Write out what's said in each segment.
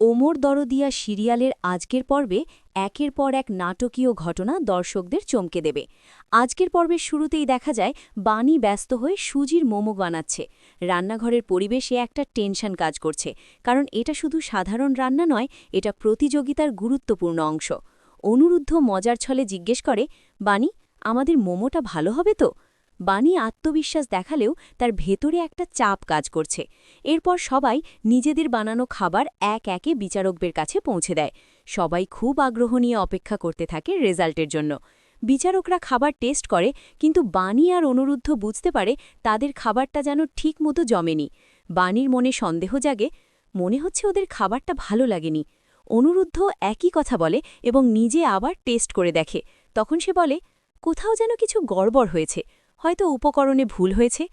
ওমর দরদিয়া সিরিয়ালের আজকের পর্বে একের পর এক নাটকীয় ঘটনা দর্শকদের চমকে দেবে। আজকের পর্বের শুরুতেই দেখা যায় বানি ব্যস্ত হয়ে সুজির মোমো বানাচ্ছে। রান্নাঘরের পরিবেশে একটা টেনশন কাজ করছে, কারণ এটা শুধু সাধারণ রান্না নয়, এটা প্রতিযোগিতার গুরুত্বপূর্ণ অংশ। অনুরুদ্ধ মজার ছলে জিজ্ঞেস করে, বানি, আমাদের মোমোটা ভালো হবে তো? বানি আত্মবিশ্বাস দেখালেও তার ভেতরে একটা চাপ কাজ করছে। এরপর সবাই নিজেদের বানানো খাবার এক একে বিচারকদের কাছে পৌঁছে দেয়। সবাই খুব আগ্রহ নিয়ে অপেক্ষা করতে থাকে রেজাল্টের জন্য। বিচারকরা খাবার টেস্ট করে, কিন্তু বানি আর অনুরুদ্ধ বুঝতে পারে তাদের খাবারটা যেন ঠিকমতো জমেনি। বানির মনে সন্দেহ জাগে, মনে হচ্ছে ওদের খাবারটা ভালো লাগেনি। অনুরুদ্ধ একই কথা বলে এবং নিজে আবার টেস্ট করে দেখে। তখন সে বলে, কোথাও যেন কিছু গড়বড় হয়েছে, হয়তো উপকরণে ভুল হয়েছে।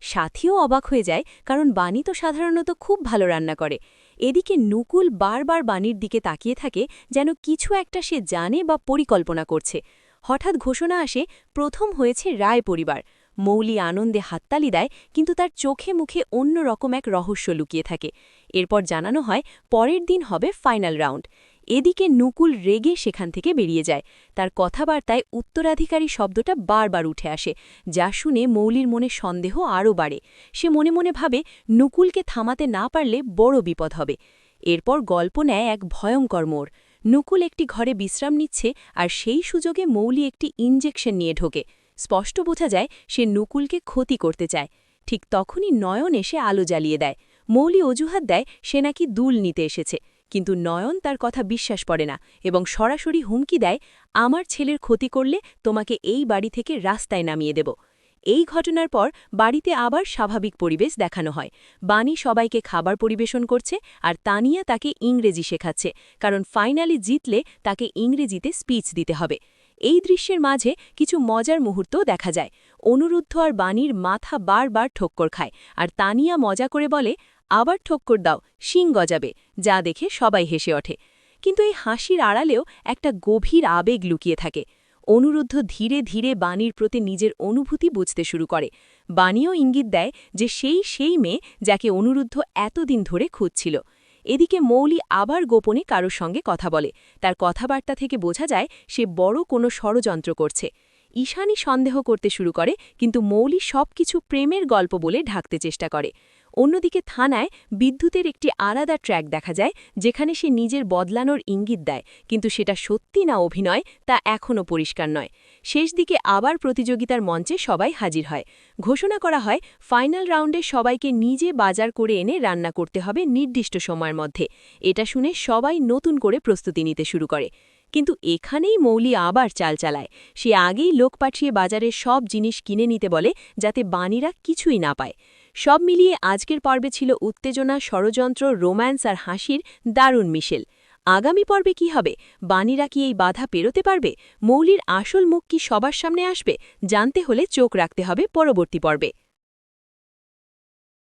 সাথীও অবাক হয়ে যায়, কারণ বানি তো সাধারণত খুব ভালো রান্না করে। এদিকে নুকুল বারবার বানির দিকে তাকিয়ে থাকে, যেন কিছু একটা সে জানে বা পরিকল্পনা করছে। হঠাৎ ঘোষণা আসে, প্রথম হয়েছে রায় পরিবার। মৌলি আনন্দে হাততালি দেয়, কিন্তু তার চোখে মুখে অন্য রকম এক রহস্য লুকিয়ে থাকে। এরপর জানানো হয় পরের দিন হবে ফাইনাল রাউন্ড। এদিকে নুকুল রেগে সেখান থেকে বেরিয়ে যায়। তার কথাবার্তায় উত্তরাধিকারী শব্দটা বারবার উঠে আসে, যা শুনে মৌলির মনে সন্দেহ আরও বাড়ে। সে মনে মনে ভাবে, নুকুলকে থামাতে না পারলে বড় বিপদ হবে। এরপর গল্প নেয় এক ভয়ঙ্কর মোড়। নুকুল একটি ঘরে বিশ্রাম নিচ্ছে, আর সেই সুযোগে মৌলি একটি ইনজেকশন নিয়ে ঢোকে। স্পষ্ট বোঝা যায় সে নুকুলকে ক্ষতি করতে চায়। ঠিক তখনই নয়ন এসে আলো জ্বালিয়ে দেয়। মৌলি অজুহাত দেয় সে নাকি দুল নিতে এসেছে, কিন্তু নয়ন তার কথা বিশ্বাস করে না এবং সরাসরি হুমকি দেয়, আমার ছেলের ক্ষতি করলে তোমাকে এই বাড়ি থেকে রাস্তায় নামিয়ে দেব। এই ঘটনার পর বাড়িতে আবার স্বাভাবিক পরিবেশ দেখানো হয়। বানি সবাইকে খাবার পরিবেশন করছে, আর তানিয়া তাকে ইংরেজি শেখাচ্ছে, কারণ ফাইনালি জিতলে তাকে ইংরেজিতে স্পিচ দিতে হবে। এই দৃশ্যের মাঝে কিছু মজার মুহূর্তও দেখা যায়। অনুরুদ্ধ আর বানির মাথা বারবার ঠক্কর খায়, আর তানিয়া মজা করে বলে, আবার ঠক্কর দাও, শিং গজাবে, যা দেখে সবাই হেসে ওঠে। কিন্তু এই হাসির আড়ালেও একটা গভীর আবেগ লুকিয়ে থাকে। অনুরুদ্ধ ধীরে ধীরে বানির প্রতি নিজের অনুভূতি বুঝতে শুরু করে। বানিও ইঙ্গিত দেয় যে সেই মেয়ে যাকে অনুরুদ্ধ এতদিন ধরে খুঁজছিল। এদিকে মৌলি আবার গোপনে কারোর সঙ্গে কথা বলে। তার কথাবার্তা থেকে বোঝা যায় সে বড় কোনো ষড়যন্ত্র করছে। ঈশানী সন্দেহ করতে শুরু করে, কিন্তু মৌলি সবকিছু প্রেমের গল্প বলে ঢাকতে চেষ্টা করে। অন্যদিকে থানায় বিদ্যুতের একটি আলাদা ট্র্যাক দেখা যায়, যেখানে সে নিজের বদলানোর ইঙ্গিত দেয়, কিন্তু সেটা সত্যি না অভিনয় তা এখনও পরিষ্কার নয়। শেষ দিকে আবার প্রতিযোগিতার মঞ্চে সবাই হাজির হয়। ঘোষণা করা হয় ফাইনাল রাউন্ডে সবাইকে নিজে বাজার করে এনে রান্না করতে হবে নির্দিষ্ট সময়ের মধ্যে। এটা শুনে সবাই নতুন করে প্রস্তুতি নিতে শুরু করে। কিন্তু এখানেই মৌলি আবার চাল চালায়। সে আগেই লোক পাঠিয়ে বাজারের সব জিনিস কিনে নিতে বলে, যাতে বানিরা কিছুই না পায়। সব মিলিয়ে আজকের পর্বে ছিল উত্তেজনা, ষড়যন্ত্র, রোম্যান্স আর হাসির দারুণ মিশেল। আগামী পর্বে কি হবে? বানিরা কি এই বাধা পেরোতে পারবে? মৌলির আসল মুখ কি সবার সামনে আসবে? জানতে হলে চোখ রাখতে হবে পরবর্তী পর্বে।